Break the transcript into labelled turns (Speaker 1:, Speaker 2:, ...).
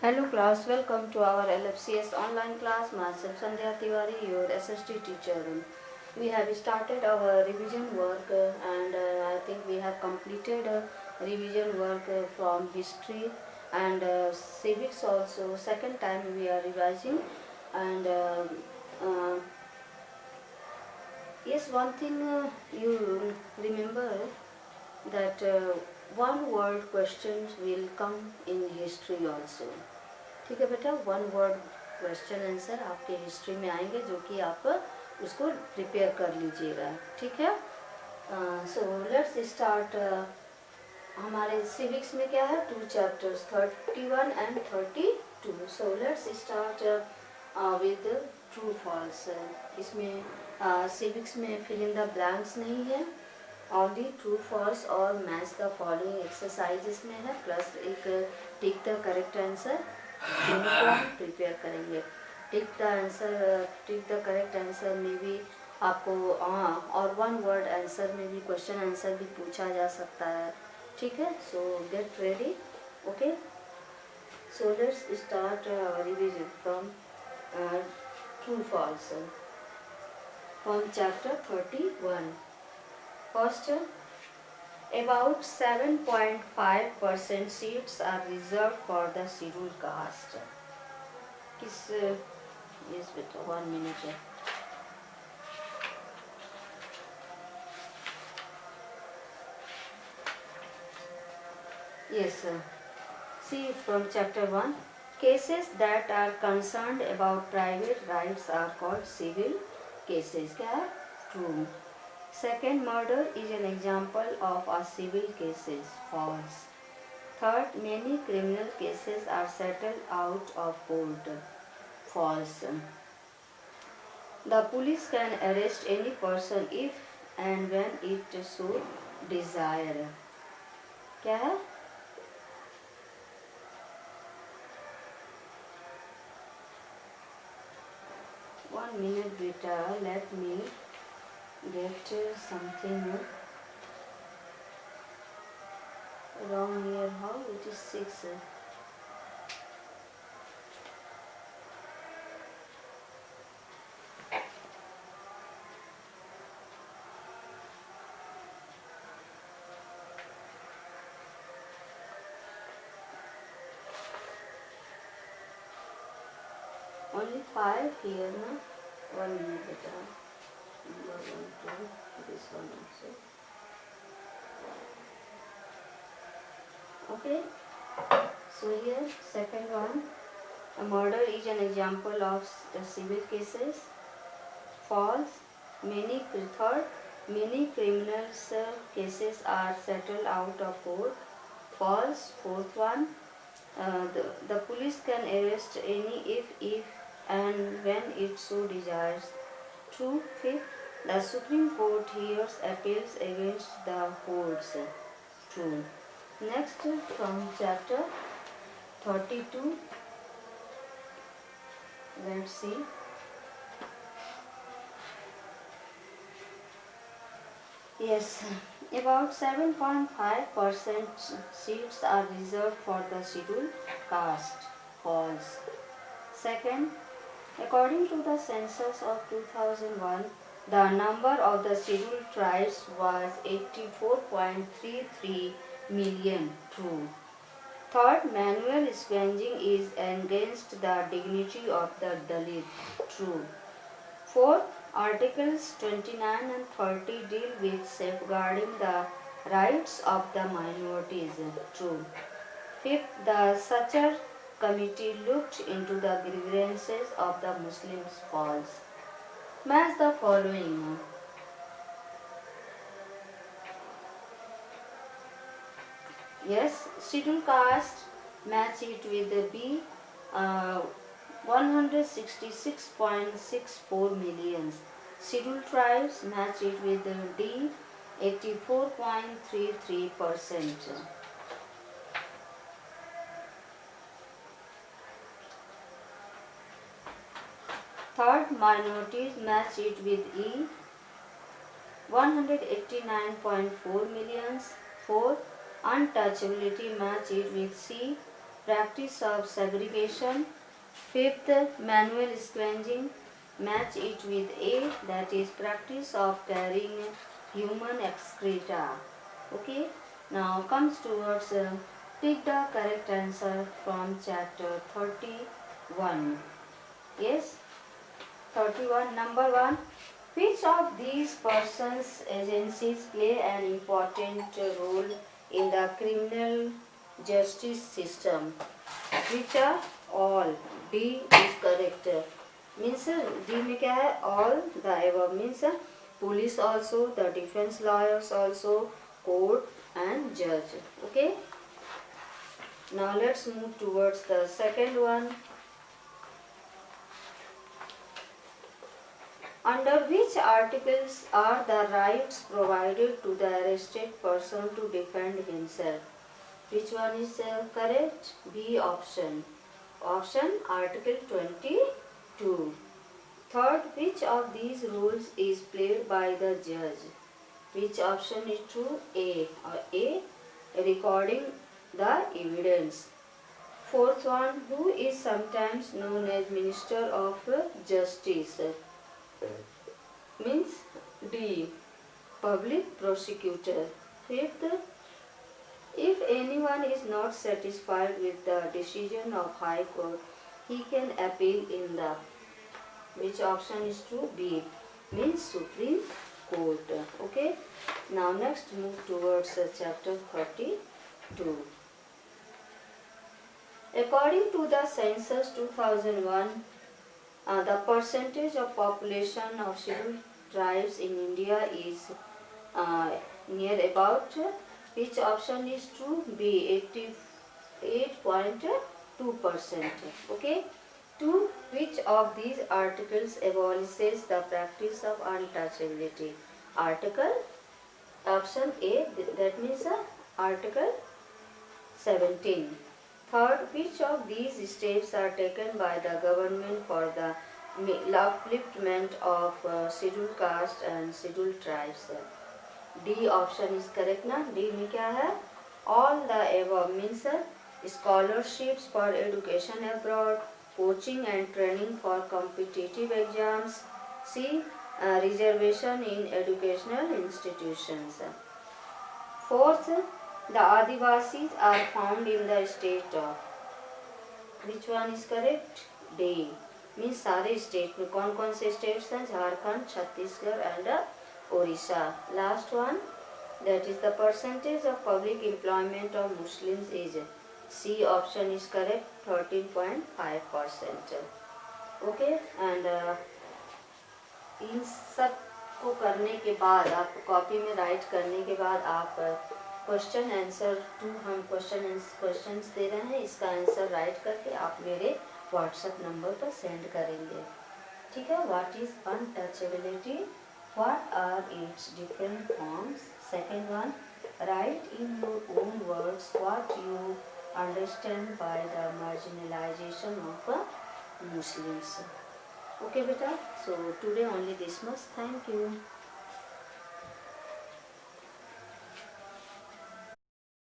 Speaker 1: Hello class, welcome to our LFCS online class. Myself Sandhya Tiwari, your SST teacher. We have started our revision work and I think we have completed revision work from history and civics also. Second time we are revising and uh, yes, one thing you remember that one word questions will come in history also. ठीक है बेटा, one word question answer आपके history में आएंगे जो कि आप उसको प्रिपेयर कर लीजिएगा. ठीक है. So let's start. हमारे सिविक्स में क्या है, 2 chapters 31 and 32. So let's start with true false. इसमें सिविक्स में फिल इन द ब्लैंक्स नहीं है, ओनली ट्रू फॉल्स और मैच द फॉलोइंग एक्सरसाइजेस में है, प्लस एक टिक द करेक्ट आंसर दोनों को हम प्रिपेयर करेंगे. टिक द करेक्ट आंसर में भी आपको और वन वर्ड आंसर में भी क्वेश्चन आंसर भी पूछा जा सकता है. ठीक है. सो get ready. Okay. So let's start revision from true falls from chapter 31. First, about 7.5% seats are reserved for the scheduled caste. किस yes बेटा 1 minute है. Yes sir. See from chapter 1, cases that are concerned about private rights are called civil cases. क्या है? True. Second, murder is an example of a civil cases. False. Third, many criminal cases are settled out of court. False. The police can arrest any person if and when it so desire. क्या है? One minute beta, let me get something wrong here. How it is 6? Only 5 here, no? 1 minute beta. This one also. Okay. So here second one, a murder is an example of the civil cases. False. Many criminals cases are settled out of court. False. Fourth one, the police can arrest any if and when it so desires. True. Fifth, the Supreme Court hears appeals against the courts. True. Next, from chapter 32, let's see. Yes, about 7.5% seats are reserved for the scheduled caste. False. Second, according to the census of 2001, the number of the scheduled tribes was 84.33 million. True. Third, manual scavenging is against the dignity of the Dalit. True. Fourth, Articles 29 and 30 deal with safeguarding the rights of the minorities. True. Fifth, the Sachar committee looked into the grievances of the Muslims. False. Match the following. Yes, scheduled caste, match it with the B, 166.64 millions. Scheduled tribes, match it with the D, 84.33%. Third, minorities, match it with E, 189.4 millions. Fourth, untouchability, match it with C, practice of segregation. Fifth, manual scavenging. Match it with A, that is practice of carrying human excreta. Okay. Now comes towards pick the correct answer from chapter 31. Yes, 31. Number 1. Which of these persons agencies play an important role in the criminal justice system? Which are all? D is correct. Means D में क्या है? All the above means police also, the defense lawyers also, court and judge. Okay. Now let's move towards the second one. Under which articles are the rights provided to the arrested person to defend himself? Which one is correct? B option. Option Article 22. Third, which of these roles is played by the judge? Which option is true? A. A. Recording the evidence. Fourth one, who is sometimes known as Minister of Justice? Means D. Public Prosecutor. Fifth, if anyone is not satisfied with the decision of High Court, he can appeal in the. Which option is true? B. Means Supreme Court. Okay. Now next move towards chapter 32. According to the census 2001, the percentage of population of scheduled tribes in India is near about. Which option is true? B. 88.2%. Okay. 2. Which of these articles abolishes the practice of untouchability? Article option A, that means Article 17. Third, which of these steps are taken by the government for the upliftment of scheduled caste and scheduled tribes? D option is correct ना? D में क्या है? All the above means scholarships for education abroad, coaching and training for competitive exams. C. Reservation in educational institutions. Fourth, the Adivasis are found in the state of. Which one is correct? D. Means सारे state में कौन कौन से states हैं? Jharkhand, Chhattisgarh and Orissa. Last one, that is the percentage of public employment of Muslims is. C option is correct, 13.5%. Okay, and इन सब को करने के बाद आप कॉपी में राइट करने के बाद आप क्वेश्चन आंसर 2 हम क्वेश्चंस दे रहे हैं, इसका आंसर राइट करके आप मेरे व्हाट्सएप नंबर पर सेंड करेंगे. ठीक है. What is untouchability? What are its different forms? Second one, write in your own words what you understand by the marginalization of Muslims. Okay, beta. So today only this much. Thank you.